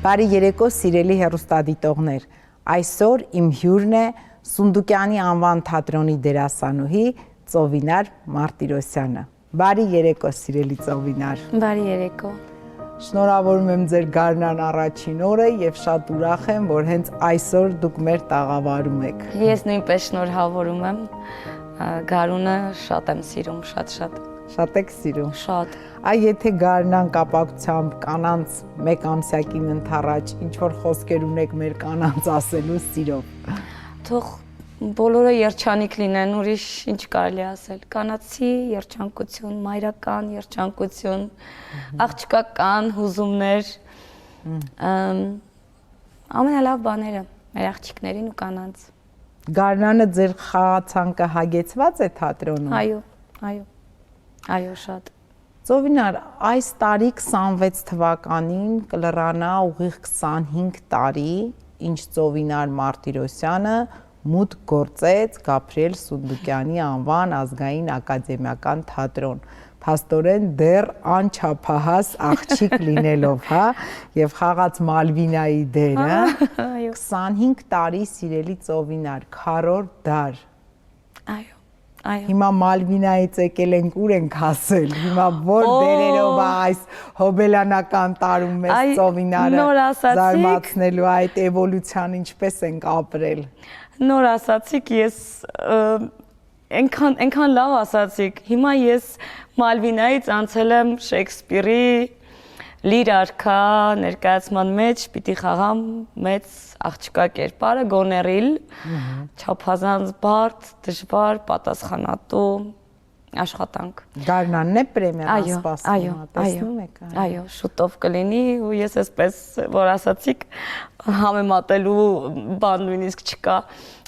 Բարի երեկո սիրելի հեռուստադիտողներ, այսօր իմ հյուրն է Սունդուկյանի անվան թատրոնի դերասանուհի Ծովինար Մարտիրոսյանը։ Բարի երեկո սիրելի Ծովինար։ Բարի երեկո։ Շնորհավորում եմ ձեր գարնան առաջին օրը եւ շատ ուրախ եմ, որ հենց այսօր դուք մեր տաղավարում եք։ Ես նույնպես շնորհավորում եմ, գարունը շատ եմ սիրում, շատ։ Շատ եք սիրում։ Շատ։ Այ եթե գարնան կապակցությամբ կանանց մեկ ամսյակին ընթառաջ ինչ որ խոսքեր ունեք մեր կանանց ասելու սիրով։ Թող բոլորը երջանիկ լինեն, ուրիշ ինչ կարելի ասել։ Կանացի երջանկություն, մայրական երջանկություն, աղջկական հուզումներ, ամենալավ բաները մեր աղջիկներին ու կանանց։ Գարնանը ձեր խաղացանկը հագեցված է թատրոնում։ Այո, շատ։ Ծովինար, այս տարի 26 թվականին կլրանա ուղիղ 25 տարի, ինչ Ծովինար Մարտիրոսյանը մուտք գործեց Գաբրիել Սունդուկյանի անվան ազգային ակադեմիական թատրոն, փաստորեն դեռ անչափահաս աղջիկ լինելով, հա, եւ խաղաց Մալվինայի դերը, 25 տարի սիրելի Ծովինար, քառորդ դար։ Այո։ Հիմա Մալվինայից եկել ենք ուր ենք հասել, հիմա որ դերերով այս հոբելանական տարում մեզ Ծովինարը զարմացնելու այդ էվոլյուցիան ինչպես ենք ապրել։ Նոր ասացիք, ես այնքան լավ ասացիք, հիմա ես Մալվինայից անցել եմ Շեքսպիրի լիր արքա ներկայացման մեջ պիտի խաղամ մեծ աղջկա կերպարը Գոներիլ, չափազանց բարդ, դժվար, պատասխանատու աշխատանք։ Գարնանն է պրեմիան սպասում, տեսնում եք։ Այո, շուտով կլինի ու ես այսպես որ ասացիք համեմատելու բան նույնիսկ չկա։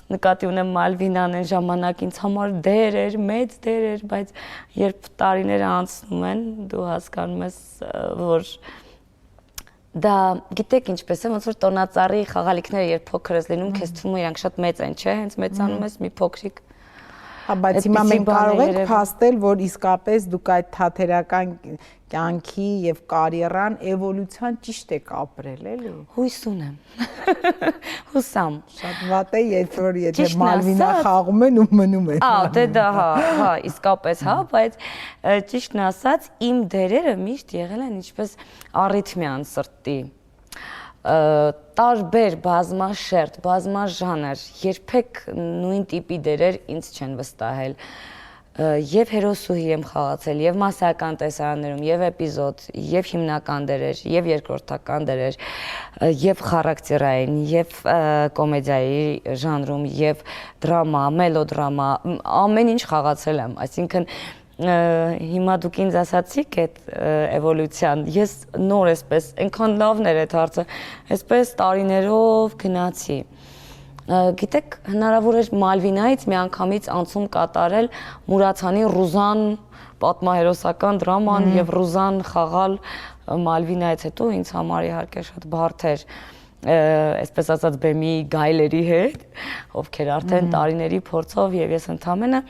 Նկատի ունեմ Մալվինան այն ժամանակ ինձ համար դեր էր, մեծ դեր էր, բայց երբ տարիները անցնում են, դու հասկանում ես, որ դա գիտեք ինչպես է, ոնց որ տոնածառի խաղալիքները երբ փոքր ես լինում, քեզ թվում է իրանք շատ մեծ են, չէ՞, հենց մեծանում ես մի փոքրիկ։ Բայց հիմա մենք կարող ենք փաստել, որ իսկապես դուք այդ թատերական կյանքի եւ կարիերան էվոլյուցիան ճիշտ եք ապրել, էլի։ Հույս ունեմ։ Հուսամ։ Շատ վատ է, եթե Մալվինա խաղում են ու մնում են։ Դե դա հա, իսկապես հա, բայց ճիշտն ասած իմ դերերը միշտ եղել են ինչպես առիթմիան սրտի։ Տարբեր, բազմաշերտ, բազմաժանր, երբեք նույն տիպի դերեր ինձ չեն վստահել։ Եվ հերոսուհի եմ խաղացել, եւ մասսայական տեսարաններում, եւ էպիզոդ, եւ հիմնական դերեր, եւ երկրորդական դերեր, եւ խարակտերային, եւ կոմեդիայի ժանրում, եւ դրամա, մելոդրամա, ամեն ինչ խաղացել եմ, այսինքն հիմա դուք ինձ ասացիք այդ էվոլյուցիան, ես նոր էսպես, այնքան լավն էր այդ հարցը, էսպես տարիներով գնացի։ Գիտեք, հնարավոր էր Մալվինայից միանգամից անցում կատարել Մուրացանի Ռուզան պատմահերոսական դրաման եւ Ռուզան խաղալ Մալվինայից հետո ինձ համար իհարկե շատ բարդ էր, այսպես ասած բեմի գայլերի հետ, ովքեր արդեն տարիների փորձով եւ ես ընդամենը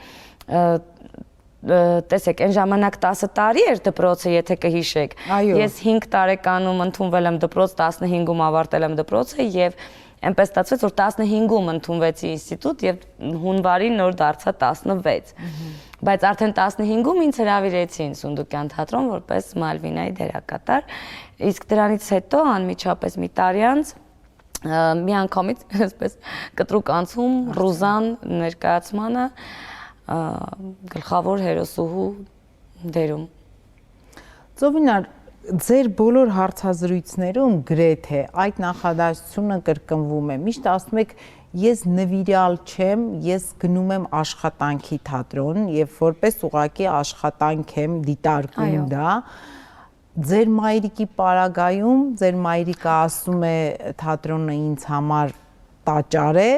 տեսեք, այն ժամանակ 10 տարի էր դպրոցը, եթե կհիշեք։ Ես 5 տարեկանում ընդունվել եմ դպրոց, 15-ում ավարտել եմ դպրոցը եւ այնպես ստացվեց, որ 15-ում ընդունվեցի ինստիտուտ եւ հունվարին նոր դարձա 16։ Բայց արդեն 15-ում ինձ հրավիրեցին Սունդուկյան թատրոն որպես Մալվինայի դերակատար, իսկ դրանից հետո անմիջապես մի տարի անց մի անգամից այսպես կտրուկ անցում Ռուզան ներկայացմանը գլխավոր հերոսուհու դերում։ Ծովինար, ձեր բոլոր հարցազրույցներում գրեթե այդ նախադասությունը կրկնվում է։ Միշտ ասում եք, ես նվիրյալ չեմ, ես գնում եմ աշխատանքի թատրոն եւ որպես ուղղակի աշխատանք եմ դիտարկում դա։ Ձեր մայրիկի պարագայում, ձեր մայրիկը ասում է թատրոնը ինձ համար տաճար է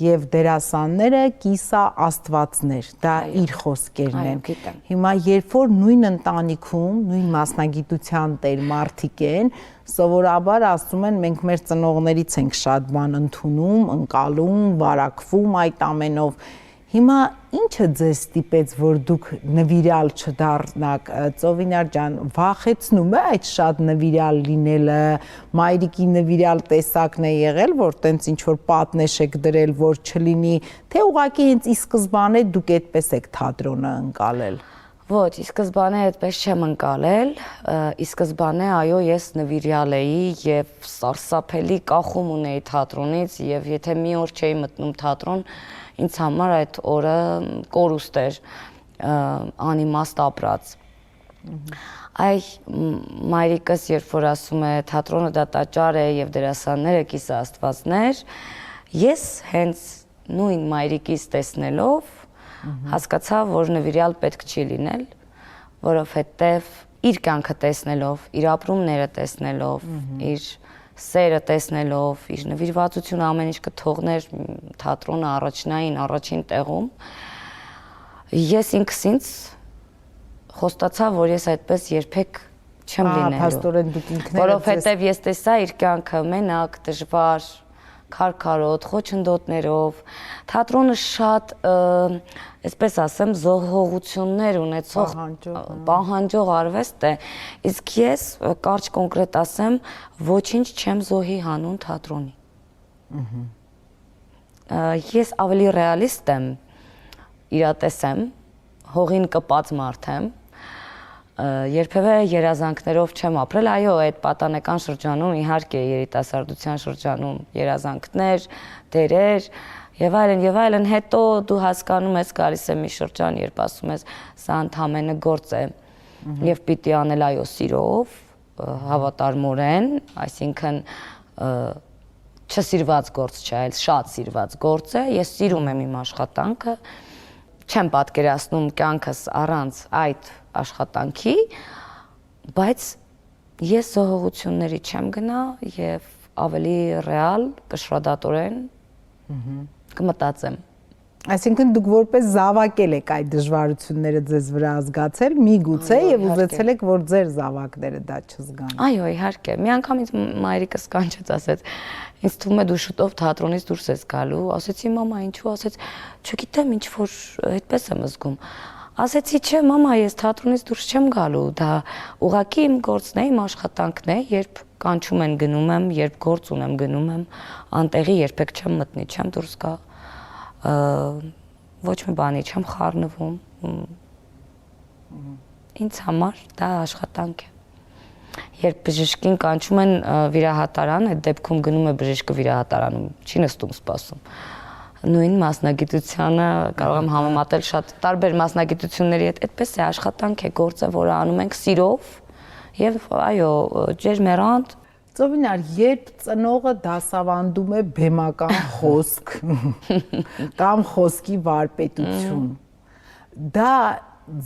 եւ դերասանները կիսա աստվածներ, դա իր խոսքերն են։ Հիմա երբ որ նույն ընտանիքում, նույն մասնագիտության տեր մարդիկ են, սովորաբար ասում են մենք մեր ծնողներից ենք շատ բան ընդունում, ընկալում, վարակվում այդ ամենով։ Հիմա ինչը ձեզ ստիպեց, որ դուք նվիրալ չդառնաք, Ծովինար ջան, վախեցնում է այդ շատ նվիրալ լինելը, մայրիկի նվիրալ տեսակն է եղել, որ տենց ինչ-որ պատնեշ եք դրել, որ չլինի, թե ուղղակի հենց ի սկզբանե դուք այդպես եք թատրոնը ընկալել։ Ոչ, ի սկզբանե այդպես չեմ ընկալել, ի սկզբանե այո, ես նվիրյալ էի եւ սարսափելի կախում ունեի թատրոնից եւ եթե մի օր չէի մտնում թատրոն, ինձ համար այդ օրը կորուստ էր, անիմաստ ապրած։ Այ մայրիկս երբ որ ասում է թատրոնը դա տաճար է եւ դերասանները կիսա աստվածներ, ես հենց նույն մայրիկից տեսնելով հասկացա, որ նվիրյալ պետք չի լինել, որովհետև իր կյանքը տեսնելով, իր ապրումները տեսնելով, իր սերը տեսնելով, իր նվիրվածությունը ամեն ինչ կթողներ թատրոնը առաջին տեղում, ես ինքս ինձ խոստացա, որ ես այդպես երբեք չեմ լինելու։ Փաստորեն դուք ինքներդ որովհետև ես տեսա իր կյանքը մենակ, դժվար, քարքարոտ, խոչընդոտներով, թատրոնը շատ, այսպես ասեմ, զոհողություններ ունեցող, պահանջող արվեստ է, իսկ ես կարճ կոնկրետ ասեմ, ոչինչ չեմ զոհի հանուն թատրոնի։ Ես ավելի ռեալիստ եմ, իրատես եմ, հողին կպած մարդ եմ, երբևէ երազանքներով չեմ ապրել, այո, այդ պատանեկան շրջանում, իհարկե երիտասարդության շրջանում երազանքներ, դերեր եւ այլն, հետո դու հասկանում ես, գալիս է մի շրջան, երբ ասում ես, սա ընդհանրապես գործ է եւ պիտի անել այո սիրով, հավատարմորեն, այսինքն չսիրված գործ չէ, այլ շատ սիրված գործ է, ես սիրում եմ իմ աշխատանքը, չեմ պատկերացնում կյանքս առանց այդ աշխատանքի, բայց ես զոհողությունների չեմ գնա եւ ավելի ռեալ, կշռադատորեն կմտածեմ։ Այսինքն դուք որպես զավակել եք այդ դժվարությունները ձեզ վրա ազգացել, միգուցե եւ ուզեցել եք, որ ձեր զավակները դա չզգան։ Այո, իհարկե։ Մի անգամ ինձ մայրիկս կանչեց, ասեց, ինձ թվում է դու շուտով թատրոնից դուրս ես գալու, ասեցի մամա, ինչու, ասեց, չգիտեմ, ինչ որ այդպես եմ զգում։ Ասեցի, չէ, մամա, ես թատրոնից դուրս չեմ գալու, դա ուղղակի իմ գործն է, իմ աշխատանքն է, երբ կանչում են գնում եմ, երբ գործ ունեմ գնում եմ, անտեղի երբեք չեմ մտնի, չեմ դուրս գա, ոչ մի բանի չեմ խառնվում, ինձ համար դա աշխատանք է։ Երբ բժշկին կանչում են վիրահատարան, այդ դեպքում գնում է բժիշկը վիրահատարանում, չի նստում սպասում։ Նույն մասնագիտությանը կարող եմ համեմատել շատ տարբեր մասնագիտությունների հետ, այդպես է աշխատանք է, գործ է, որը անում ենք սիրով եւ այո, ջերմերանտ։ Ծովինար, երբ ծնողը դասավանդում է բեմական խոսք կամ խոսքի վարպետություն, դա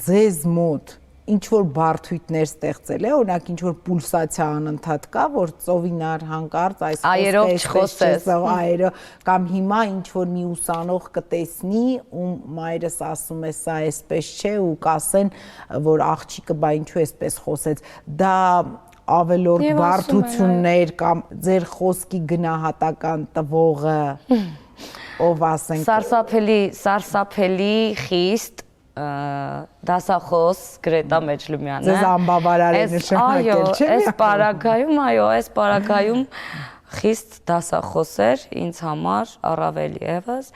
ձեզ մոտ ինչ որ բարդույթներ ստեղծել է, օրինակ ինչ որ պուլսացիա անընդհատ կա, որ Ծովինար հանկարծ այս այերով չխոսես, այերով կամ հիմա ինչ որ մի ուսանող կտեսնի, ում մայրս ասում է սա այսպես չէ ու կասեն, որ աղջիկը բա ինչու այսպես խոսեց, դա ավելորդ բարդություններ կամ ձեր խոսքի գնահատական տվողը ով ասենք սարսափելի խիստ դասախոս Գրետա Մեջլումյանը։ Ձեզ անբավարար է նշանակել, չէ՞։ Այս պարագայում խիստ դասախոս էր ինձ համար առավել եւս։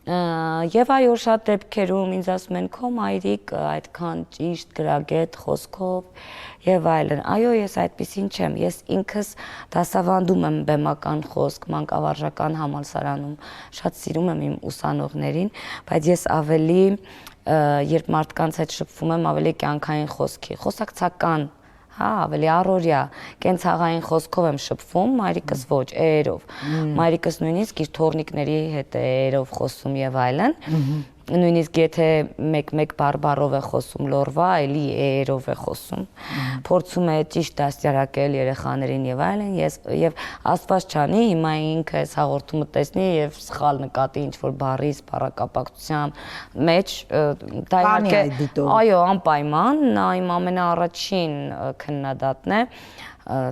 Եվ այո, շատ դեպքերում ինձ ասում են քո մայրիկ այդքան ճիշտ գրագետ խոսքով եւ այլն։ Այո, ես այդպեսին չեմ։ Ես ինքս դասավանդում եմ բեմական խոսք մանկավարժական համալսարանում։ Շատ սիրում եմ իմ ուսանողներին, բայց ես ավելի երբ մարդկանց հետ շփվում եմ, ավելի կյանքային խոսքի, խոսակցական, հա, ավելի առօրյա, կենցաղային խոսքով եմ շփվում, մայրիկս ոչ, էերով։ Մայրիկս նույնիսկ իր թոռնիկների հետ էերով խոսում եւ այլն։ Նույնիսկ եթե մեկ բարբառով է խոսում լորվա, էլի էերով է խոսում։ Փորձում է ճիշտ դաստիարակել երեխաներին եւ այլն, եւ Աստված չանի, հիմա ինքը այս հաղորդումը տեսնի եւ սխալ նկատի ինչ որ բառի սպառակապակցության մեջ, դա իհարկե այո, անպայման, նա իմ ամենաառաջին քննադատն է։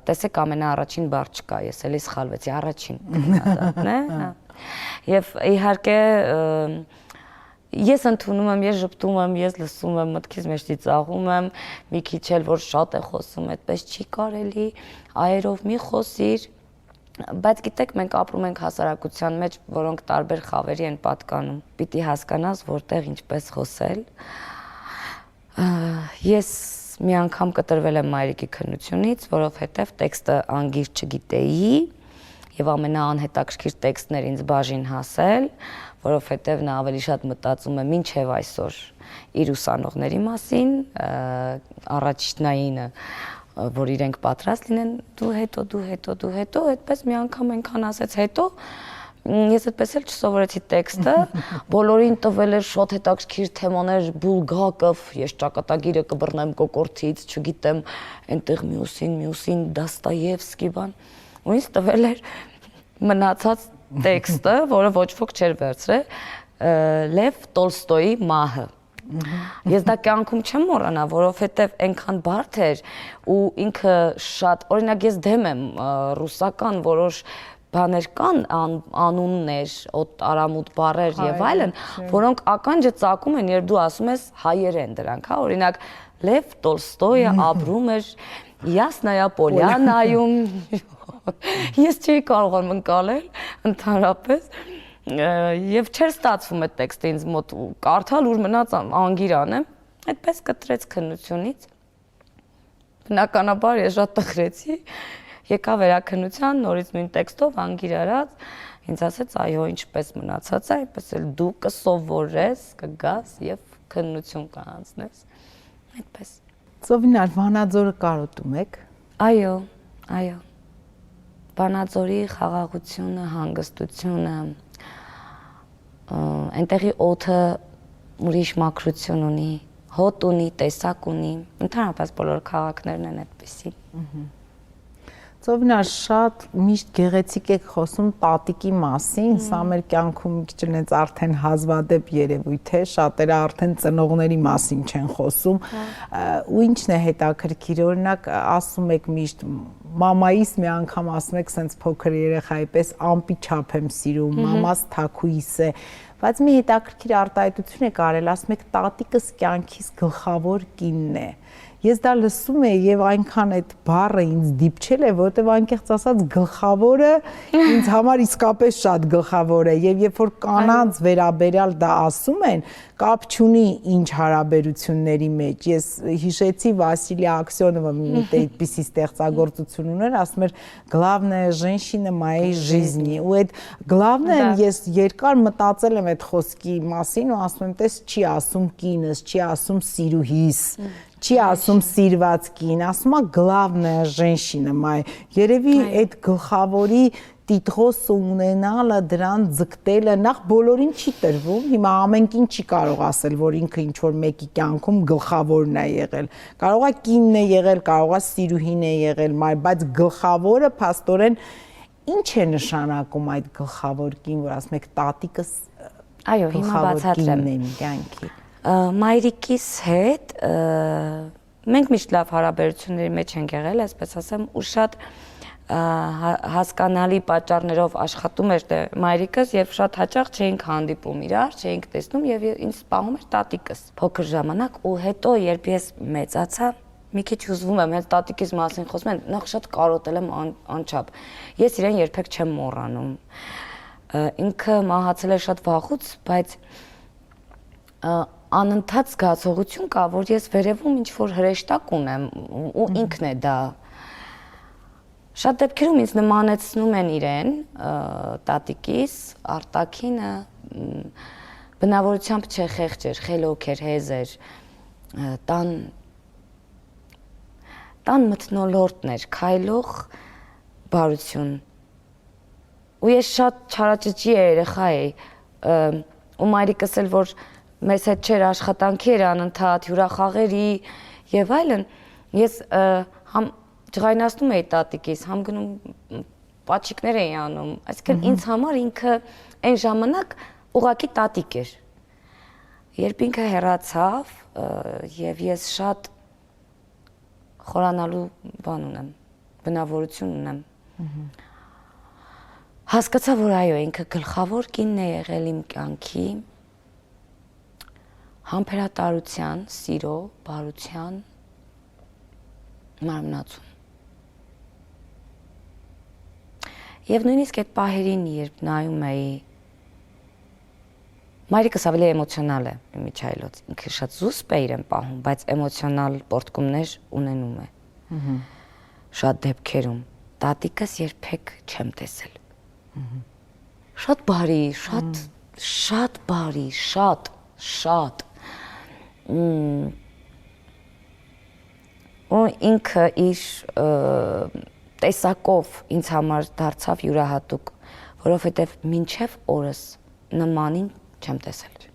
Տեսեք, ամենաառաջին բառ չկա, ես էլի սխալվեցի, առաջին քննադատն է։ Եվ իհարկե ես ընդունում եմ, ես ժպտում եմ, ես լսում եմ, մտքից մեջ ծիծաղում եմ, մի քիչ էլ որ շատ է խոսում, այդպես չի կարելի, այերով մի խոսիր, բայց գիտեք, մենք ապրում ենք հասարակության մեջ, որոնք տարբեր խավերի են պատկանում։ Պիտի հասկանաս, որտեղ ինչպես խոսել։ Ես մի անգամ կտրվել եմ մայրիկի քննությունից, որովհետև տեքստը անգիր չգիտեի եւ ամենաանհետաքրքիր տեքստներ ինձ բաժին հասել, որովհետև նա ավելի շատ մտածում է մինչև այսօր իր ուսանողների մասին, առաջնայինը, որ իրենք պատրաստ լինեն, դու հետո, այդպես մի անգամ այնքան ասեց հետո, ես այդպես էլ չսովորեցի տեքստը, բոլորին տվել էր շատ հետաքրքիր թեմաներ, Բուլգակով, ես ճակատագիրը կբռնեմ կոկորդից, չգիտեմ, այնտեղ մյուսին Դաստոևսկի բան, ու ինձ տվել էր մնացած տեքստը, որը ոչ ոք չէր վերցրել, Լև Տոլստոյի մահը։ Ես դա կյանքում չեմ մոռանա, որովհետև այնքան բարդ էր ու ինքը շատ, օրինակ ես դեմ եմ ռուսական որոշ բաներ կան, անուններ, արամուտ բառեր եւ այլն, որոնք ականջը ծակում են, երբ դու ասում ես հայերեն դրանք, հա, օրինակ Լև Տոլստոյը ապրում էր Յասնայա Պոլյանայում, ես չէի կարողանում ընկալել ընդհանրապես եւ չէր ստացվում այդ տեքստը ինձ մոտ կարդալ, ուր մնաց անգիր անեմ, այդպես կտրեց քննությունից։ Բնականաբար ես շատ տխրեցի, եկա վերաքննության, նորից նույն տեքստով անգիր արած, ինձ ասեց, այո, ինչպես մնացած է, այնպես էլ դու կսովորես, կգաս եւ քննություն կանցնես։ Այդպես։ Ծովինար, Վանաձորը կարոտում եք։ Այո։ Վանաձորի խաղաղությունը, հանգստությունը, այնտեղի օդը ուրիշ մաքրություն ունի, հոտ ունի, տեսակ ունի, ընդհանրապես բոլոր քաղաքներն են այդպիսի։ Ծովինար, շատ միշտ գեղեցիկ եք խոսում տատիկի մասին, սա մեր կյանքում մի քիչ այնց արդեն հազվադեպ երևույթ է, շատերը արդեն ծնողների մասին չեն խոսում, ու ինչն է հետաքրքիր, օրինակ ասում եք միշտ մամայիս մի անգամ ասում եք սենց փոքր երեխայի պես ամպի չափ եմ սիրում, մամաս թաքուիս է, բայց մի հետաքրքիր արտահայտություն եք արել, ասում եք տատիկս կյանքիս գլխավոր կինն է։ Ես դա լսում եմ եւ այնքան այդ բառը ինձ դիպչել է, որտեւ անկեղծ ասած գլխավորը ինձ համար իսկապես շատ գլխավոր է եւ երբ որ կանանց վերաբերյալ դա ասում են, կապ չունի ինչ հարաբերությունների մեջ։ Ես հիշեցի Վասիլի Աքսյոնովը մի այդպիսի ստեղծագործություն ուներ, ասում էր «Главная женщина моей жизни»։ Ու այդ главное ես երկար մտածել եմ այդ խոսքի մասին ու ասում եմ, տես չի ասում կինս, չի ասում սիրուհիս, չի ասում սիրված կին, ասում է главная женщина моя։ Երևի այդ գլխավորի տիտղոսը ունենալը, դրան ձգտելը նախ բոլորին չի տրվում, հիմա ամեն կին չի կարող ասել, որ ինքը ինչ-որ մեկի կյանքում գլխավորն է եղել, կարող է կինն է եղել, կարող է սիրուհին է եղել, բայց գլխավորը փաստորեն ինչ է նշանակում այդ գլխավոր կին, որ ասում եք տատիկս գլխավոր կինն է իմ կյանքի։ Մայրիկիս հետ մենք միշտ լավ հարաբերությունների մեջ ենք եղել, այսպես ասեմ, ու շատ հասկանալի պատճառներով աշխատում էր մայրիկս եւ շատ հաճախ չէինք հանդիպում իրար, չէինք տեսնում եւ ինձ սպանում էր տատիկս փոքր ժամանակ ու հետո երբ ես մեծացա մի քիչ հուզվում եմ հենց տատիկիս մասին խոսում են նախ շատ կարոտել եմ անչափ ես իրեն երբեք չեմ մոռանում ինքը մահացել է շատ վաղուց բայց անընդհատ զգացողություն կա որ ես վերևում ինչ որ հրեշտակ ունեմ ու ինքն է դա Շատ դեպքերում ինձ նմանեցնում են իրեն, տատիկիս, արտաքինը, բնավորությամբ չէ խեղճ էր, խելոք էր, հեզ էր, տան մթնոլորտն էր, քայլող բարություն։ Ու ես շատ չարաճճի երեխա էի, ու մայրիկս էլ որ մեզ հետ չէր աշխատանքի էր անընդհատ, հյուրախաղերի եւ այլն, ես ջղայնացնում էի տատիկիս, համ գնում պաչիկներ էի անում, այսինքն ինձ համար ինքը այն ժամանակ ուղղակի տատիկ էր։ Երբ ինքը հեռացավ եւ ես շատ խորանալու բան ունեմ, բնավորություն ունեմ։ Հասկացա, որ այո, ինքը գլխավոր կինն է եղել իմ կյանքի համբերատարության, սիրո, բարության մարմնացում։ Եվ նույնիսկ այդ պահերին, երբ նայում էի, մայրիկս ավելի էմոցիոնալ է Միչայելոց, ինքը շատ զուսպ է իրեն պահում, բայց էմոցիոնալ պորտկումներ ունենում է։ Շատ դեպքերում տատիկս երբեք չեմ տեսել։ Շատ բարի, շատ բարի, շատ ու ինքը իր տեսակով ինձ համար դարձավ յուրահատուկ, որովհետև մինչև օրս նմանին չեմ տեսել։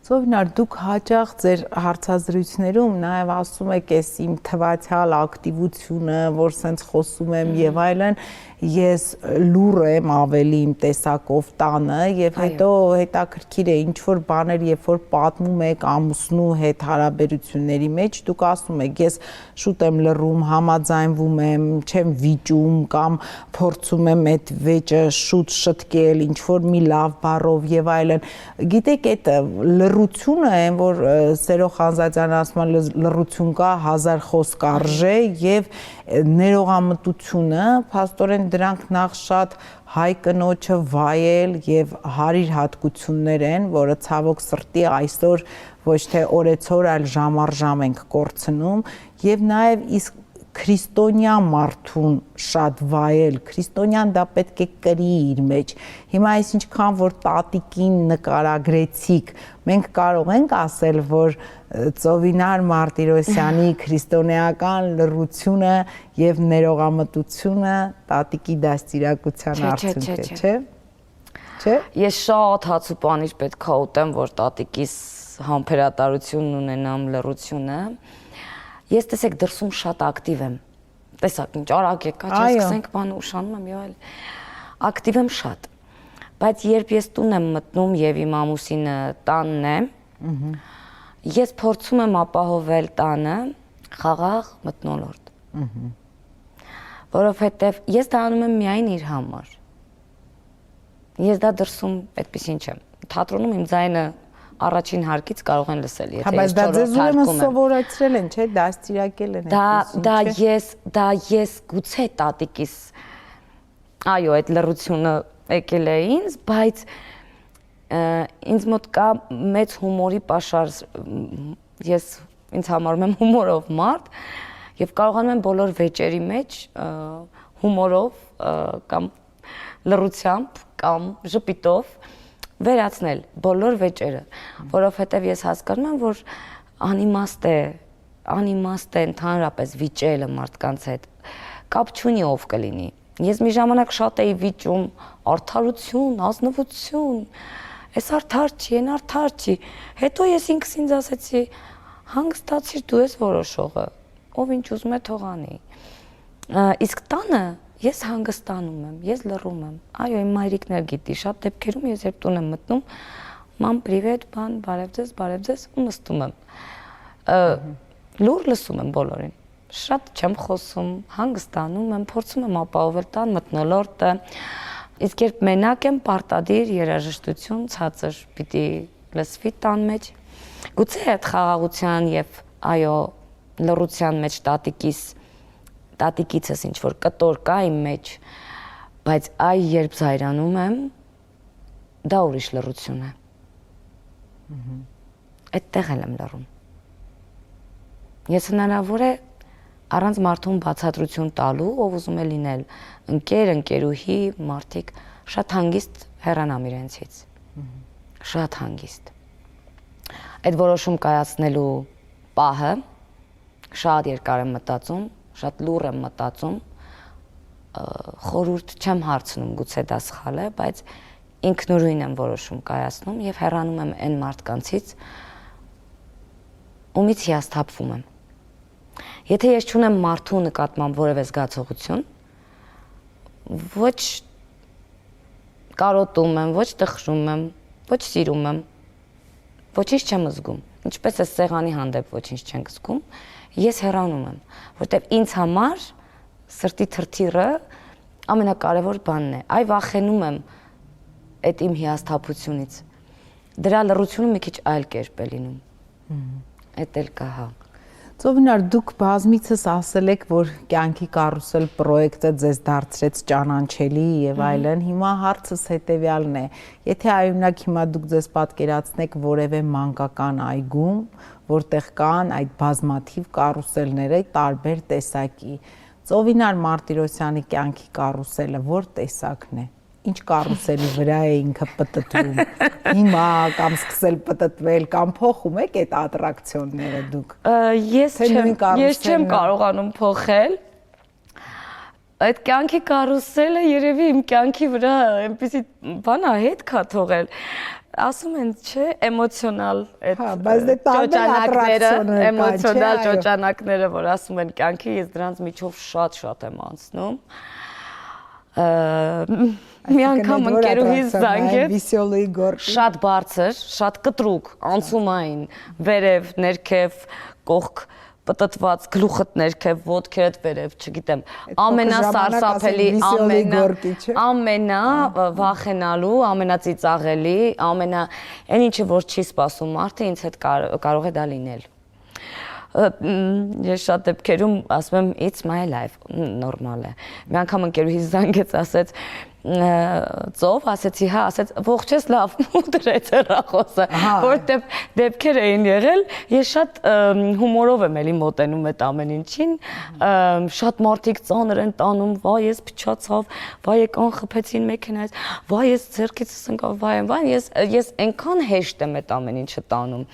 Զովինար, դուք հաճախ ձեր հարցազրույցներում նաև ասում եք ես իմ թվացյալ ակտիվությունը, որ սենց խոսում եմ եւ այլն, ես լուր եմ ավելի իմ տեսակով տանը եւ հետո հետաքրքիր է ինչ որ բաներ երբ որ պատմում եք ամուսնու հետ հարաբերությունների մեջ, դուք ասում եք ես շուտ եմ լռում, համաձայնվում եմ, չեմ վիճում կամ փորձում եմ այդ վեճը շուտ շտկել, ինչ որ մի լավ բառով եւ այլն։ Գիտեք, այդ լռությունը այն որ Սերո Խանզադյանը ասում է լռություն կա 1000 խոսք արժե եւ ներողամտությունը փաստորեն դրանք նախ շատ հայ կնոջը վայել եւ հարիր հատկություններ են, որը ցավոք սրտի այսօր ոչ թե օրեցօր, այլ ժամ առ ժամ ենք կորցնում եւ նաեւ իսկ քրիստոնյա մարդուն շատ վայել, քրիստոնյան դա պետք է կրի իր մեջ։ Հիմա այս ինչքան որ տատիկին նկարագրեցիք, մենք կարող ենք ասել, որ Ծովինար Մարտիրոսյանի քրիստոնեական լռությունը եւ ներողամտությունը տատիկի դաստիարակության արդյունք է, չէ՞։ Չէ՞։ Ես շատ հացուպանիր պետք է ուտեմ, որ տատիկիս համբերատարությունն ունենամ, լռությունը։ Ես տեսեք դրսում շատ ակտիվ եմ։ Տեսակ ինչ արագ եկա, չսկսենք բանը ուշանում եմ եւ այլ։ Ակտիվ եմ շատ։ Բայց երբ ես տուն եմ մտնում եւ իմ ամուսինը տանն է, ես փորձում եմ ապահովել տանը խաղաղ մթնոլորտ։ Որովհետեւ ես դա անում եմ միայն իր համար։ Ես դա դրսում այդպեսին չեմ։ Թատրոնում իմ ձայնը առաջին հարկից կարող են լսել, եթե ես չորրորդ հարկում եմ։ Սովորեցրել են, չէ՞, դաստիարակել են այդպես։ Դա ես գուցե տատիկիս այո, այդ լռությունը եկել է ինձ, բայց ինձ մոտ կա մեծ հումորի պաշար, ես ինձ համարում եմ հումորով մարդ եւ կարողանում եմ բոլոր վեճերի մեջ հումորով կամ լռությամբ կամ ժպիտով վերացնել բոլոր վեճերը, որովհետև ես հասկանում եմ, որ անիմաստ է ընդհանրապես վիճելը մարդկանց հետ, կապ չունի ով կլինի։ Ես մի ժամանակ շատ էի վիճում արդարություն, ազնվություն, այս արդար չի, այն արդար չի։ Հետո ես ինքս ինձ ասեցի, հանգստացիր դու ես որոշողը, ով ինչ ուզում է թող անի։ Իսկ տանը ես հանգստանում եմ, ես լռում եմ։ Այո, իմ մայրիկն էլ գիտի, շատ դեպքերում ես երբ տուն եմ մտնում, մամ, պրիվետ, բան, բարև ձեզ, ու նստում եմ։ Լուր լսում եմ բոլորին։ Շատ չեմ խոսում, հանգստանում եմ, փորձում եմ ապահովել տան մթնոլորտը։ Իսկ երբ մենակ եմ, պարտադիր երաժշտություն ցածր պիտի լսվի տան մեջ։ Գուցե այդ խաղաղության եւ այո, լռության մեջ տատիկիցս ինչ որ կտոր կա իմ մեջ, բայց այ երբ զայրանում եմ, դա ուրիշ լռություն է։ Այդտեղ եմ լռում։ Ես հնարավոր է առանց մարդուն բացատրություն տալու, ով ուզում է լինել ընկեր, ընկերուհի, մարդիկ, շատ հանգիստ հեռանամ իրենցից։ Շատ հանգիստ։ Այդ որոշում կայացնելու պահը շատ երկար եմ մտածում, շատ լուռ եմ մտածում, խորհուրդ չեմ հարցնում, գուցե դա սխալ է, բայց ինքնուրույն եմ որոշում կայացնում եւ հեռանում եմ այն մարդկանցից, ումից հիասթափվում եմ։ Եթե ես չունեմ մարդու նկատմամբ որևէ զգացողություն, ոչ կարոտում եմ, ոչ տխրում եմ, ոչ սիրում եմ, ոչինչ չեմ զգում, ինչպես է սեղանի հանդեպ ոչինչ չենք զգում, ես հեռանում եմ, որտեվ ինձ համար սրտի թրթիռը ամենակարևոր բանն է, այ վախենում եմ այդ իմ հիասթափությունից, դրա լռությունը մի քիչ այլ կերպ է լինում։ Էդ էլ կա, հա։ Ծովինար, դուք բազմիցս ասել եք, որ կյանքի կարուսել պրոյեկտը ձեզ դարձրեց ճանաչելի եւ այլն։ Հիմա հարցս հետեւյալն է. եթե այունակ հիմա դուք ձեզ պատկերացնեք որևէ մանկական այգում, որտեղ կան այդ բազմաթիվ կարուսելները տարբեր տեսակի, Ծովինար Մարտիրոսյանի կյանքի կարուսելը որ տեսակն է։ Ինչ կարուսելի վրա է ինքը պտտվում։ Հիմա կամ սկսել պտտվել կամ փոխում եք այդ ատրակցիոնները դուք։ Ես չեմ կարողանում փոխել։ Այդ կյանքի կարուսելը երևի իմ կյանքի վրա այնպեսի բան է հետ կա թողել։ Ասում են, չէ, էմոցիոնալ էմոցիոնալ ճոճանակները, որ ասում են կյանքի, ես դրանց միջով շատ եմ անցնում։ Մի անգամ ընկերուհիս զանգեց, շատ բարձր, շատ կտրուկ, անցումային, վերև, ներքև, կողք, պտտված, գլուխդ ներքև, ոտքերդ վերև, չգիտեմ, ամենասարսափելի, ամենավախենալու, ամենածիծաղելի, այն ինչը որ չի սպասում մարդը, ինձ հետ կարող է դա լինել։ Ես շատ դեպքերում ասում եմ it's my life, նորմալ է։ Մի անգամ ընկերուհիս զանգեց, ասեց ծով, ասեցի, հա, ասեց, ողջ ես լավ, ու դրեց հեռախոսը, որտեղ դեպքեր էին եղել, ես շատ հումորով եմ էլի մոտենում այդ ամեն ինչին, շատ մարդիկ ծանր են տանում, վայ, ես փչացավ, վայ, եկան խփեցին մեքենայից, վայ, ես ձեռքիցս ընկավ, վայ, ես այնքան հեշտ եմ այդ ամեն ինչը տանում,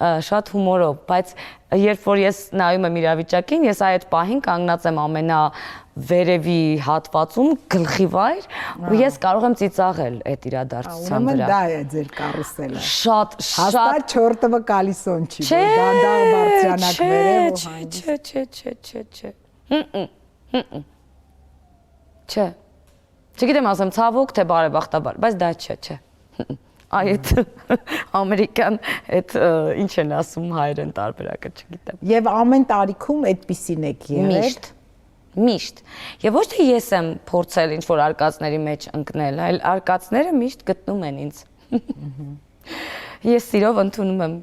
շատ հումորով, բայց երբ որ ես նայում եմ իրավիճակին, ես այդ պահին կանգնած եմ ամենավերևի հատվածում, գլխի վայր, ու ես կարող եմ ծիծաղել այդ իրադարձության վրա։ Դա է ձեր կարուսելը։ Շատ։ Հաստատ չորտվը կալիսոն չի, որ դանդաղ բարձրանակ վերև ու հանդիս։ Չէ։ Չգիտեմ ասեմ ցավոք թե բարեբախտաբար, բայց դա չէ։ Այդ ամերիկյան այդ ինչ են ասում հայերեն տարբերակը չգիտեմ։ Եվ ամեն տարիքում այդպիսին եք եղել։ Միշտ։ Եվ ոչ թե ես եմ փորձել ինչ-որ արկածների մեջ ընկնել, այլ արկածները միշտ գտնում են ինձ։ Ես սիրով ընդունում եմ,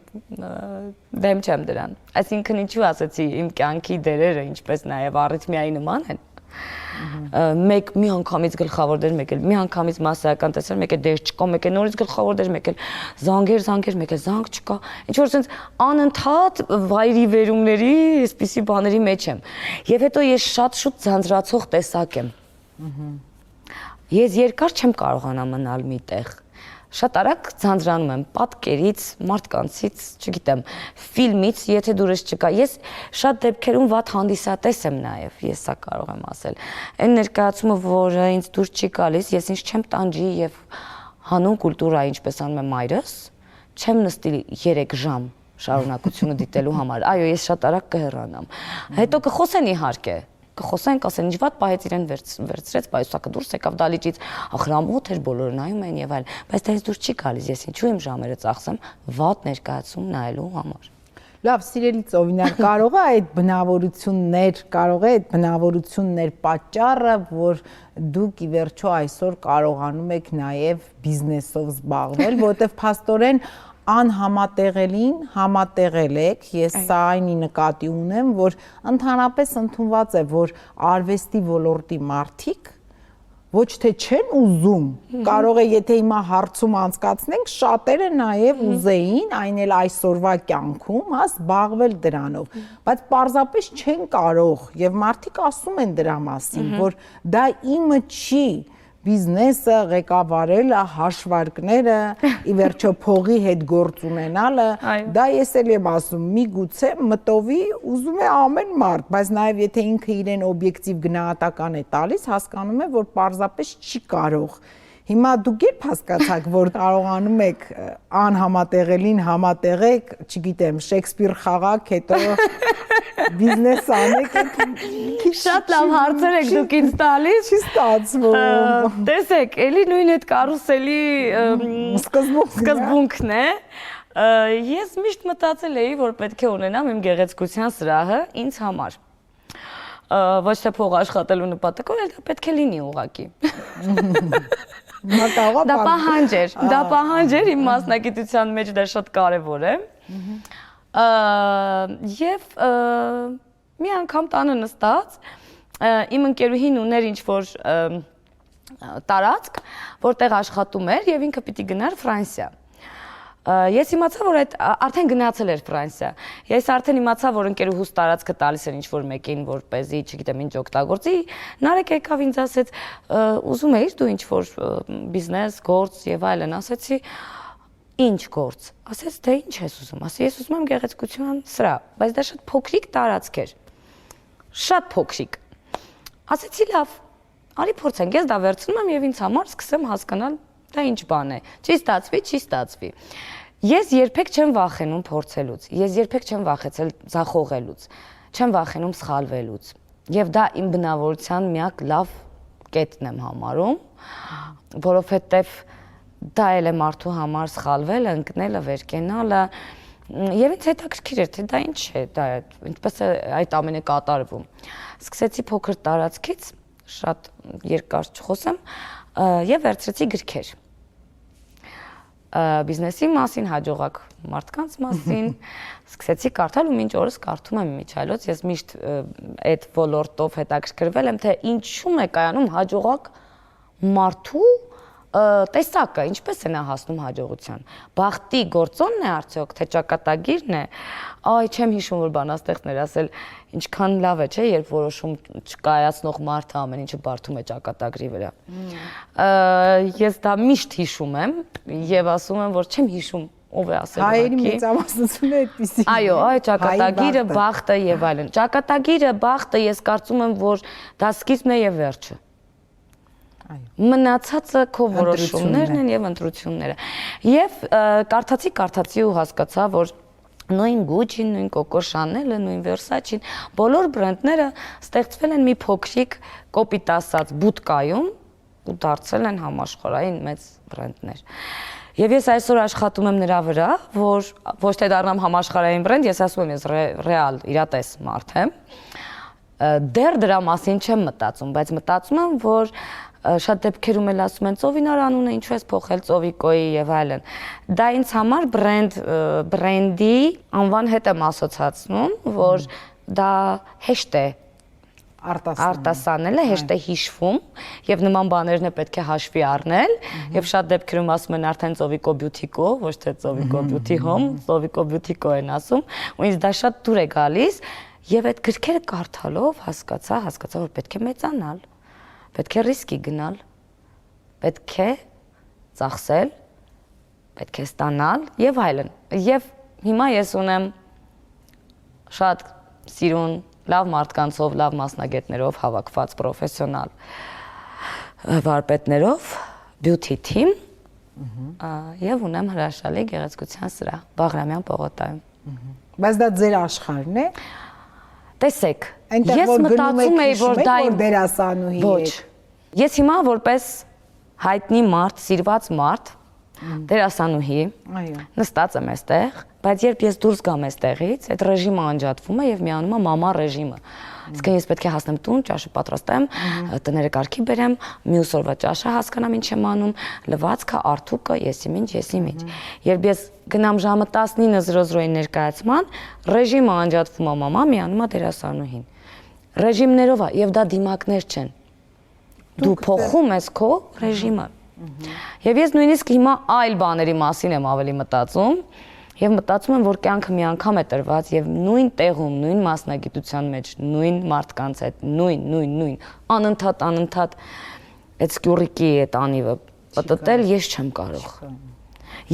դեմ չեմ դրան։ Այսինքն ինչու ասեցի, իմ կյանքի դերերը, ինչպես նաև առիթմիայի նման են։ Մեկ մի անգամից գլխավոր դեր, մեկ էլ մի անգամից մասսայական տեսար, մեկ էլ դեր չկա, մեկ էլ նորից գլխավոր դեր, մեկ էլ զանգեր, մեկ էլ զանգ չկա։ Ինչ որ sense անընդհատ վայրի վերումների, այսպիսի բաների մեջ եմ։ Եվ հետո ես շատ շուտ ձանձրացող տեսակ եմ։ Ես երկար չեմ կարողանա մնալ մի տեղ։ Շատ արագ ձանձրանում եմ պատկերից, մարդկանցից, չգիտեմ, ֆիլմից, եթե դուրս չկա։ Ես շատ դեպքերում վատ հանդիսատես եմ նաև, ես սա կարող եմ ասել։ Այն ներկայացումը, որը ինձ դուրս չի գալիս, ես ինձ չեմ տանջի եւ հանուն կուլտուրա, ինչպես անում է մայրս, չեմ նստի 3 ժամ շարունակությունը դիտելու համար։ Այո, ես շատ արագ կհեռանամ։ Հետո կխոսեն իհարկե։ Կխոսենք, ասեն, ինչ վատ պահեց իրեն վերցրեց, պայուսակը դուրս եկավ դալիճից, ախրամոտ էր, բոլորը նայում էին եւ այլն, բայց դա ինձ դուրս չի գալիս, ես ինչու եմ ժամերը ծախսեմ վատ ներկայացում նայելու համար։ Լավ, սիրելի Ծովինար, կարող է այդ բնավորություններ պատճառը, որ դուք ի վերջո այսօր կարողանում եք նաեւ բիզնեսով զբաղվել, որտեղ փաստորեն անհամատեղելին համատեղել եք, ես սա այնի նկատի ունեմ, որ ընդհանրապես ընդունված է, որ արվեստի ոլորտի մարդիկ ոչ թե չեն ուզում, կարող է եթե հիմա հարցում անցկացնենք, շատերը նաև ուզեին, այն էլ այսօրվա կյանքում, զբաղվել դրանով, բայց պարզապես չեն կարող եւ մարդիկ ասում են դրա մասին, որ դա իմը չի բիզնեսը, ղեկավարելը, հաշվարկները, ի վերջո փողի հետ գործ ունենալը, դա ես էլ եմ ասում, միգուցե մտովի ուզում է ամեն մարդ, բայց նաև եթե ինքը իրեն օբյեկտիվ գնահատական է տալիս, հասկանում է, որ պարզապես չի կարող։ Հիմա դուք երբ հասկացաք, որ կարողանում եք անհամատեղելին համատեղեք, չգիտեմ, Շեքսպիր խաղաք, հետո բիզնես անեք, շատ լավ հարցեր եք դուք ինձ տալիս։ Չի ստացվում։ Տեսեք, էլի նույն այդ կարուսելի սկզբունքն է։ Ես միշտ մտածել էի, որ պետք է ունենամ իմ գեղեցկության սրահը ինձ համար։ Ոչ թե փող աշխատելու նպատակով, այլ դա պետք է լինի ուղղակի։ Դա պահանջ էր իմ մասնագիտության մեջ դա շատ կարևոր է։ Եվ մի անգամ տանը նստած իմ ընկերուհին ուներ ինչ-որ տարածք, որտեղ աշխատում էր եւ ինքը պիտի գնար Ֆրանսիա։ Ես իմացա, որ այդ արդեն գնացել էր Ֆրանսիա։ Ես արդեն իմացա, որ ընկերուհուս տարածքը տալիս էր ինչ-որ մեկին, որպեսզի, չգիտեմ, ինչ օգտագործի։ Նարեկ եկավ ինձ ասեց, ուզում էիր դու ինչ-որ բիզնես, գործ եւ այլն, ասեցի, ինչ գործ։ Ասեց, դե ինչ ես ուզում։ Ասի, ես ուզում եմ գեղեցկության սրա, բայց դա շատ փոքրիկ տարածք էր։ Շատ փոքրիկ։ Ասեցի, լավ, արի փորձենք, ես դա վերցնում եմ եւ ինձ համար սկսեմ հասկանալ դա ինչ բան է։ Չի ստացվի։ Ես երբեք չեմ վախենում փորձելուց։ Ես երբեք չեմ վախեցել ձախողելուց։ Չեմ վախենում սխալվելուց։ Եվ դա իմ բնավորության միակ լավ կետն եմ համարում, որովհետեւ դա էլ է մարդու համար սխալվելը, ընկնելը, վեր կենալը։ Եվ ինձ հետաքրքիր էր, թե դա ինչ է, դա ինչպես է այդ ամենը կատարվում։ Սկսեցի փոքր տարածքից, շատ երկար չխոսեմ, եւ վերցրեցի գրքեր բիզնեսի մասին, հաջողակ մարդկանց մասին, սկսեցի կարդալ ու մինչ օրս կարդում եմ միջայլոց, ես միշտ այդ ոլորտով հետաքրքրվել եմ, թե ինչու է կայանում հաջողակ մարդու տեսակը, ինչպես է նա հասնում հաջողության։ Բախտի գործոնն է արդյոք, թե ճակատագիրն է։ Այ չեմ հիշում, որ բանաստեղծներ ասել, ինչքան լավ է, չէ, երբ որոշում չկայացնող մարդը ամեն ինչը բարդում է ճակատագրի վրա։ Ես դա միշտ հիշում եմ եւ ասում եմ, որ չեմ հիշում ով է ասել։ Հայերի մեծամասնությունը այդպեսի։ Այո, այ ճակատագիրը, բախտը եւ այլն։ Ճակատագիրը, բախտը ես կարծում եմ, որ դա սկիզբն է եւ վերջը։ Մնացածը քո որոշումներն են եւ ընտրությունները։ Եվ կարդացի ու հասկացա, որ նույն Gucci-ն, նույն Coco Chanel-ը, նույն Versace-ն, բոլոր բրենդները ստեղծվել են մի փոքրիկ կոպիտ ասած բուտկայում ու դարձել են համաշխարհային մեծ բրենդներ։ Եվ ես այսօր աշխատում եմ նրա վրա, որ ոչ թե դառնամ համաշխարհային բրենդ, ես ասում եմ, ես ռեալ իրատես մարդ եմ։ Դեռ դրա մասին չեմ մտածում, բայց մտածում եմ, որ շատ դեպքերում էլ ասում են ծովինար անունը ինչու ես փոխել ծովիկոյի եւ այլն։ Դա ինձ համար բրենդի անվան հետ եմ ասոցացնում, որ դա հեշտ է արտասանելը, հեշտ է հիշվում եւ նման բաներն է պետք է հաշվի առնել եւ շատ դեպքերում ասում են արդեն ծովիկո բյութիկո, ոչ թե ծովիկո բյութի հոմ, ծովիկո բյութիկո են ասում, ու ինձ դա շատ դուր է գալիս եւ այդ գրքերը կարդալով հասկացա, որ պետք է մեծանալ, պետք է ռիսկի գնալ, պետք է ծախսել, պետք է ստանալ եւ այլն։ Եվ հիմա ես ունեմ շատ սիրուն, լավ մարդկանցով, լավ մասնագետներով հավաքված պրոֆեսիոնալ վարպետներով beauty team եւ ունեմ հրաշալի գեղեցկության սրահ Բաղրամյան պողոտայում։ Բայց դա ձեր աշխարհն է։ Տեսեք, ես մտածում էի, որ դա իմ դերասանուհի է։ Ոչ։ Ես հիմա որպես հայտնի մարդ, սիրված մարդ, դերասանուհի, նստած եմ այստեղ, բայց երբ ես դուրս գամ այստեղից, այդ ռեժիմը անջատվում է եւ միանում է մամա ռեժիմը։ Իսկ ես պետք է հասնեմ տուն, ճաշը պատրաստեմ, տները կարգի բերեմ, մյուս օրվա ճաշը հասկանամ ինչ եմ անում, լվացքը, արթուկը, եսի ինչ։ Երբ ես գնամ ժամը 19:00-ի ներկայացման, ռեժիմը անջատվում է մամա, միանում է դերասանուհին։ Ռեժիմներով է եւ դա դիմակներ չեն։ Դու փոխում ես քո ռեժիմը։ Եվ ես նույնիսկ հիմա այլ բաների մասին եմ ավելի մտածում եւ մտածում եմ, որ կյանքը մի անգամ է տրված եւ նույն տեղում, նույն մասնագիտության մեջ, նույն մարդկանց հետ, նույն անընդհատ այդ սկյուրիկի այդ անիվը պատտել ես չեմ կարող։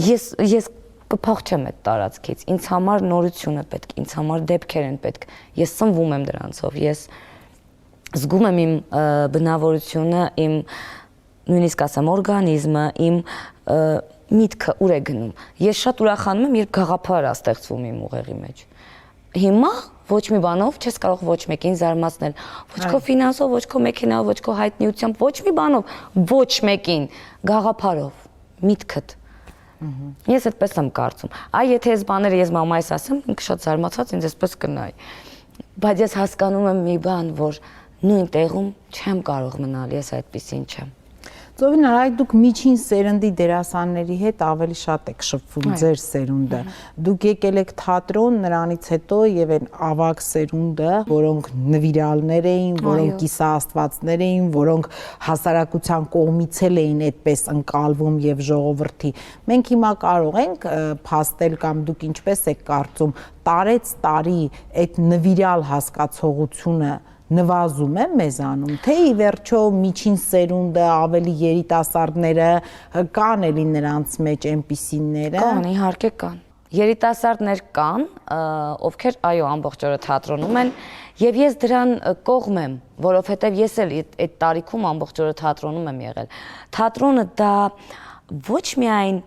Ես կփախչեմ այդ տարածքից։ Ինձ համար նորություն է պետք, ինձ համար դեպքեր են պետք։ Ես սնվում եմ դրանցով, ես զգում եմ իմ բնավորությունը, իմ նույնիսկ ասեմ օրգանիզմը, իմ միտքը ուր է գնում։ Ես շատ ուրախանում եմ, երբ գաղափար է ստեղծվում իմ ուղեղի մեջ։ Հիմա ոչ մի բանով չես կարող ոչ մեկին զարմացնել, ոչ քո ֆինանսով, ոչ քո մեքենայով, ոչ քո հայտնիությամբ, ոչ մի բանով, ոչ մեկին գաղափարով, միտքդ։ Ես այդպես եմ կարծում։ Այ եթե այս բաները ես մամայիս ասեմ, ինքը շատ զարմացած ինձ այսպես կնայի։ Բայց ես հասկանում եմ մի բան, որ նույն տեղում չեմ կարող մնալ, ես այդպեսին չեմ։ Ծովինար, այ դուք միջին սերնդի դերասանների հետ ավելի շատ եք շփվում ձեր սերունդը։ Դուք եկել եք թատրոն, նրանից հետո եւ այն ավագ սերունդը, որոնք նվիրալներ էին, որոնք կիսաաստվածներ էին, որոնք հասարակության կողմից էին այդպես ընկալվում եւ ժողովրդի։ Մենք հիմա կարող ենք փաստել կամ դուք ինչպես եք կարծում, տարեց տարի այդ նվիրալ հասկացողությունը նվազում է մեզանում, թե ի վերջո միջին սերունդը, ավելի երիտասարդները կան էլի նրանց մեջ այնպիսիները։ Կան, իհարկե կան։ Երիտասարդներ կան, ովքեր այո ամբողջ օրը թատրոնում են, եւ ես դրան կողմ եմ, որովհետեւ ես էլ այդ տարիքում ամբողջ օրը թատրոնում եմ եղել։ Թատրոնը դա ոչ միայն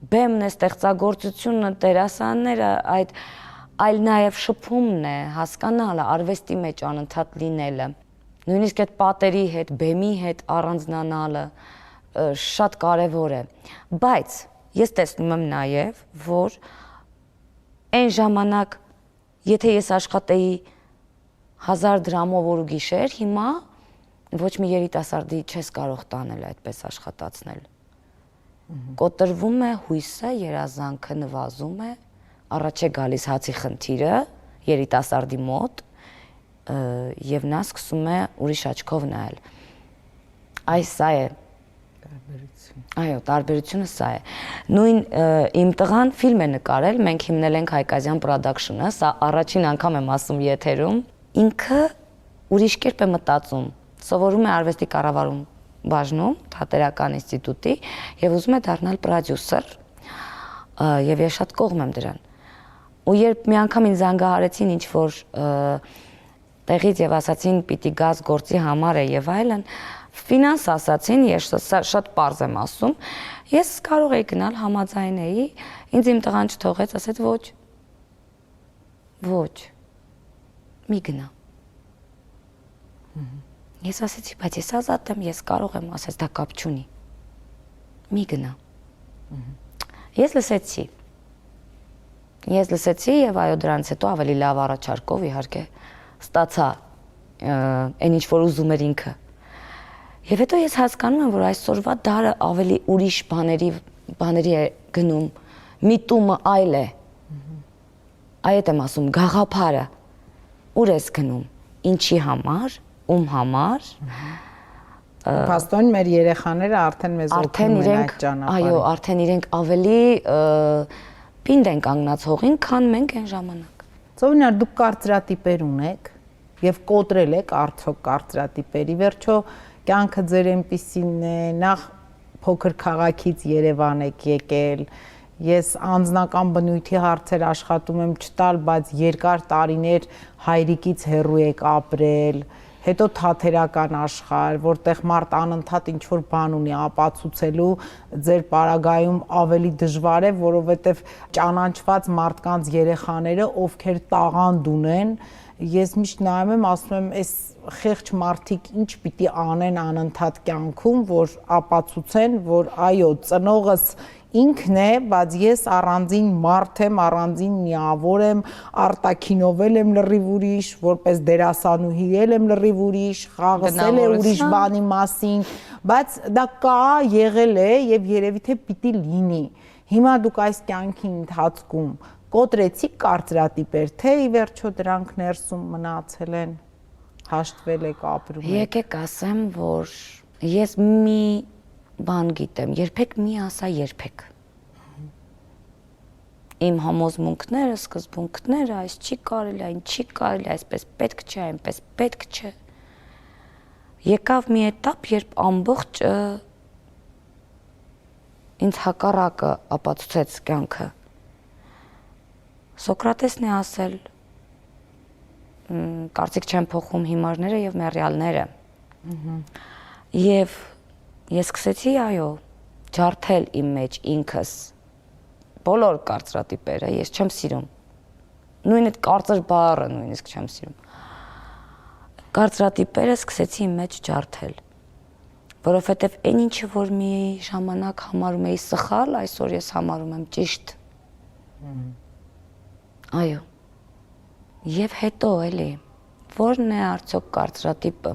բեմն է, ստեղծագործությունը, դերասանները, այլ նաև շփումն է, հասկանալը, արվեստի մեջ անընդհատ լինելը, նույնիսկ այդ պատերի հետ, բեմի հետ առանձնանալը շատ կարևոր է, բայց ես տեսնում եմ նաև, որ այն ժամանակ, եթե ես աշխատեի 1000 դրամով օր ու գիշեր, հիմա ոչ մի երիտասարդի չես կարող տանել այդպես աշխատացնել, կոտրվում է հույսը, երազանքը նվազում է, առաջ է գալիս հացի խնդիրը երիտասարդի մոտ եւ նա սկսում է ուրիշ աչքով նայել։ Այս սա է տարբերությունը։ Այո, տարբերությունը սա է։ Նույն իմ տղան ֆիլմ է նկարել, մենք հիմնել ենք Հայկազյան Production-ը, սա առաջին անգամ եմ ասում եթերում։ Ինքը ուրիշ կերպ է մտածում։ Սովորում է արվեստի կառավարում բաժնում, Թատերական ինստիտուտի եւ ուզում է դառնալ պրոդյուսեր։ Եվ ես շատ կողմ եմ դրան։ Ու երբ մի անգամ ինձ զանգահարեցին ինչ-որ տեղից եւ ասացին պիտի գազ գործի համար է եւ այլն, ֆինանս ասացին, ես շատ պարզ եմ ասում, ես կարող էի գնալ համաձայնեի, ինձ իմ տղան չթողեց, ասեց ոչ, մի գնա։ Ես ասեցի, բայց ես ազատ եմ, ես կարող եմ, ասեց, դա կապ չունի, մի գնա։ Ես լսեցի եւ այո դրանից հետո ավելի լավ առաջարկով իհարկե ստացա այն ինչ որ ուզում էր ինքը։ Եվ հետո ես հասկանում եմ, որ այսօրվա դարը ավելի ուրիշ բաների է գնում, միտումը այլ է։ Այդ եմ ասում, գաղափարը ուր ես գնում, ինչի համար, ում համար։ Փաստորեն մեր երեխաները արդեն մեզ օգնում են այդ ճանապարհին։ Այո, արդեն իրենք ավելի պինդ են կանգնած հողին, քան մենք այն ժամանակ։ Ծովինար, դուք կարծրատիպեր ունեք եւ կոտրել եք արդյոք կարծրատիպերի։ Վերջո կյանքը ձեր այնպիսին է, նախ փոքր քաղաքից Երևան եք եկել։ Ես անձնական բնույթի հարցեր աշխատում եմ չտալ, բայց երկար տարիներ հայրիկից հեռու եք ապրել։ Հետո թատերական աշխարհ, որտեղ մարդ անընդհատ ինչ-որ բան ունի ապացուցելու, ձեր պարագայում ավելի դժվար է, որովհետև ճանաչված մարդկանց երեխաները, ովքեր տաղանդ ունեն, ես միշտ նայում եմ, ասում եմ, այս խեղճ մարդիկ ինչ պիտի անեն անընդհատ կյանքում, որ ապացուցեն, որ այո, ծնողս ինքն է, բայց ես առանձին մարդ եմ, առանձին միավոր եմ, արտաքինով եմ լրիվ ուրիշ, որպես դերասանուհի եմ լրիվ ուրիշ, խաղացել է ուրիշ բանի մասին, բայց դա կա, եղել է եւ երևի թե պիտի լինի։ Հիմա դուք այս կյանքի ընթացքում կոտրեցիք կարծրատիպեր, թե ի վերջո դրանք ներսում մնացել են, հաշտվել եք, ապրում եք։ Եկեք ասեմ, որ ես մի բան գիտեմ, երբեք մի ասա երբեք։ Իմ համոզմունքները, սկզբունքները, այս չի կարելի, այն չի կարելի, այսպես պետք չէ, այնպես պետք չէ։ Եկավ մի էտապ, երբ ամբողջ ինձ հակառակը ապացուցեց կյանքը։ Սոկրատեսն է ասել, կարծիք չեն փոխում հիմարները եւ մեռյալները։ Եվ ես սկսեցի, այո, ջարդել իմ մեջ ինքս բոլոր կարծրատիպերը, ես չեմ սիրում։ Նույն այդ կարծր բառը նույնիսկ չեմ սիրում։ Կարծրատիպերը սկսեցի իմ մեջ ջարդել, որովհետև այն ինչը, որ մի ժամանակ համարում էի սխալ, այսօր ես համարում եմ ճիշտ։ Այո։ Եվ հետո էլի, որն է արդյոք կարծրատիպը։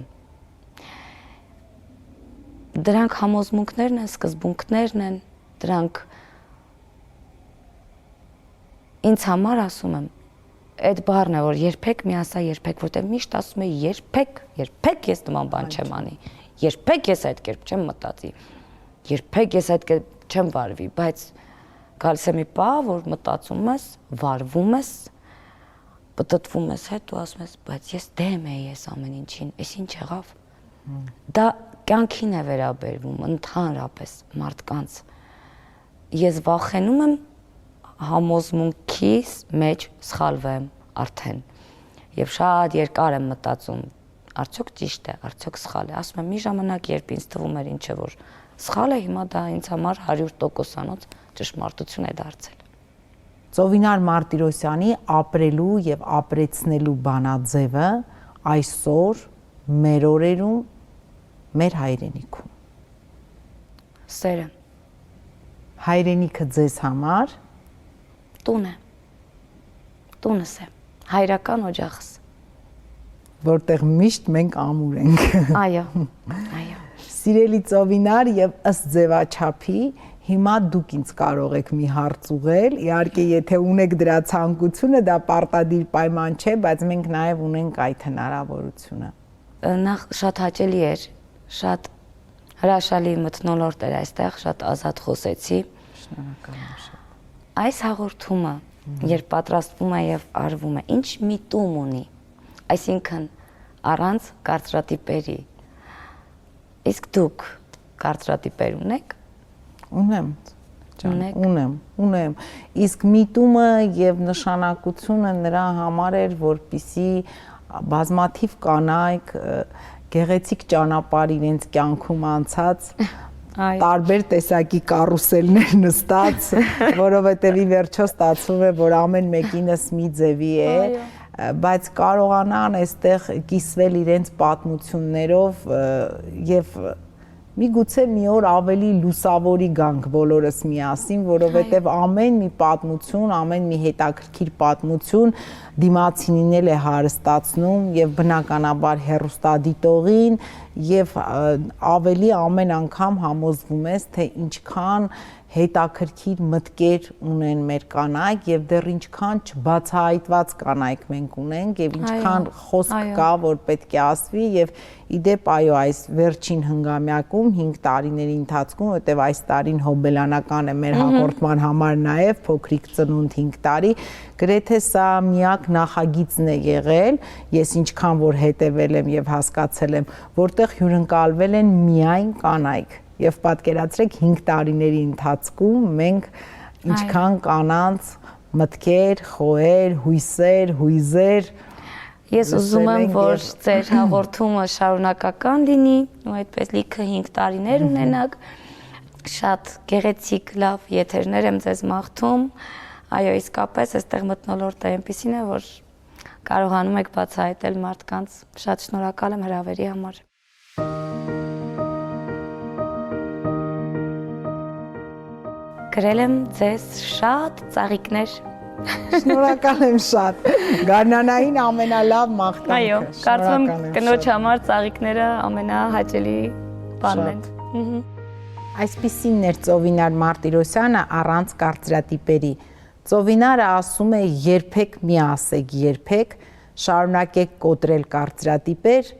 դրանք համոզմունքներն են, սկզբունքներն են, դրանք ինձ համար ասում եմ, այդ բառն է, որ երբեք մի ասա երբեք, որտեղ միշտ ասում եմ երբեք ես նման բան չեմ անի, երբեք ես այդ կերպ չեմ մտածի, երբեք ես այդ կերպ չեմ վարվի, բայց գալիս է մի պահ, որ մտածում ես, վարվում ես, պտտվում ես հետ ու ասում ես, բայց ես դեմ եի ես ամեն ինչին, այս ինչ եղավ։ Դա կյանքին է վերաբերվում, ընդհանրապես մարդկանց։ Ես վախենում եմ համոզմունքիս մեջ սխալվեմ արդեն։ Եվ շատ երկար եմ մտածում, արդյոք ճիշտ է, արդյոք սխալ է։ Ասում եմ, մի ժամանակ երբ ինձ թվում էր ինչ է որ սխալ է, հիմա դա ինձ համար 100%-անոց ճշմարտություն է դարձել։ Ծովինար Մարտիրոսյանի ապրելու եւ ապրեցնելու բանաձևը այսօր մեր օրերում, մեր հայրենիքում։ Սերը, Հայրենիքը ձեզ համար տուն է, տունս է, հայրական օջախս։ որտեղ միշտ մենք ամուր ենք։ Այո, այո։ Սիրելի Ծովինար, եւ ըստ ձևաչափի հիմա դուք ինձ կարող եք մի հարց ուղղել, իհարկե եթե ունեք դրա ցանկությունը, դա պարտադիր պայման չէ, բայց մենք նաեւ ունենք այդ հնարավորությունը։ Նախ շատ հաճելի էր, շատ հրաշալի մթնոլորտ էր այստեղ, շատ ազատ խոսեցի։ Շնորհակալ եմ շատ։ Այս հաղորդումը, երբ պատրաստվում է եւ արվում է, ինչ միտում ունի, այսինքն առանց կարծրատիպերի։ Իսկ դուք կարծրատիպեր ունեք։ Ունեմ, ունեմ։ Իսկ միտումը եւ նշանակությունը նրա համար էր, որպիսի բազմաթիվ կանայք գեղեցիկ ճանապարհ իրենց կյանքում անցած տարբեր տեսակի կարուսելներ նստած, որովհետեւ ի վերջո ստացվում է, որ ամեն մեկինս մի ձևի է, բայց կարողանան այստեղ կիսվել իրենց պատմություններով եւ միգուցե մի օր ավելի լուսավորի գանք բոլորս միասին, որովհետև ամեն մի պատմություն, ամեն մի հետաքրքիր պատմություն դիմացինին է հարստացնում եւ բնականաբար հեռուստադիտողին եւ ավելի ամեն անգամ համոզվում ես, թե ինչքան հետաքրքիր մտքեր ունեն մեր կանայք եւ դեռ ինչքան չբացահայտված կանայք մենք ունենք եւ ինչքան խոսք կա, որ պետք է ասվի եւ իդեպ այո այս վերջին հնգամյակում 5 տարիների ընթացքում, որտեւ այս տարին հոբելյանական է մեր հաղորդման համար նաեւ փոքրիկ ծնունդ 5 տարի, գրեթե սա միակ նախագիծն է եղել, ես ինչքան որ հետևել եմ եւ հասկացել եմ, որտեղ հյուրընկալվել են միայն կանայք եւ պատկերացրեք 5 տարիների ընթացքում մենք ինչքան կանանց մտքեր, խոհեր, հույզեր Ես ուզում եմ, որ ձեր հաղորդումը շարունակական լինի ու այդպես լիքը 5 տարիներ ունենաք, շատ գեղեցիկ լավ եթերներ եմ ձեզ մաղթում, այո իսկապես այստեղ մթնոլորտը այնպիսին է, որ կարողանում եք բացահայտել մարդկանց, շատ շնորհակալ եմ հրավերի համար։ Գրել եմ ձեզ շատ ծաղիկներ։ Շնորհակալ եմ շատ։ Գարնանային ամենալավ մաղթանքը։ Այո, կարծում եմ կնոջ համար ծաղիկները ամենահաճելի բանն են։ Այսպիսին էր Ծովինար Մարտիրոսյանը առանց կարծրատիպերի։ Ծովինարը ասում է երբեք մի ասեք երբեք, շարունակեք կոտրել կարծրատիպեր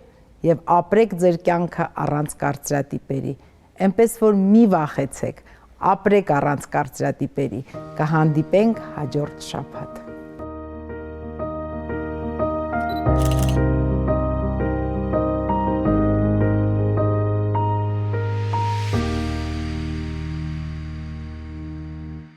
եւ ապրեք ձեր կյանքը առանց կարծրատիպերի։ Էնպես որ մի վախեցեք, ապրեք առանց կարծրատիպերի, կհանդիպենք հաջորդ շաբաթ։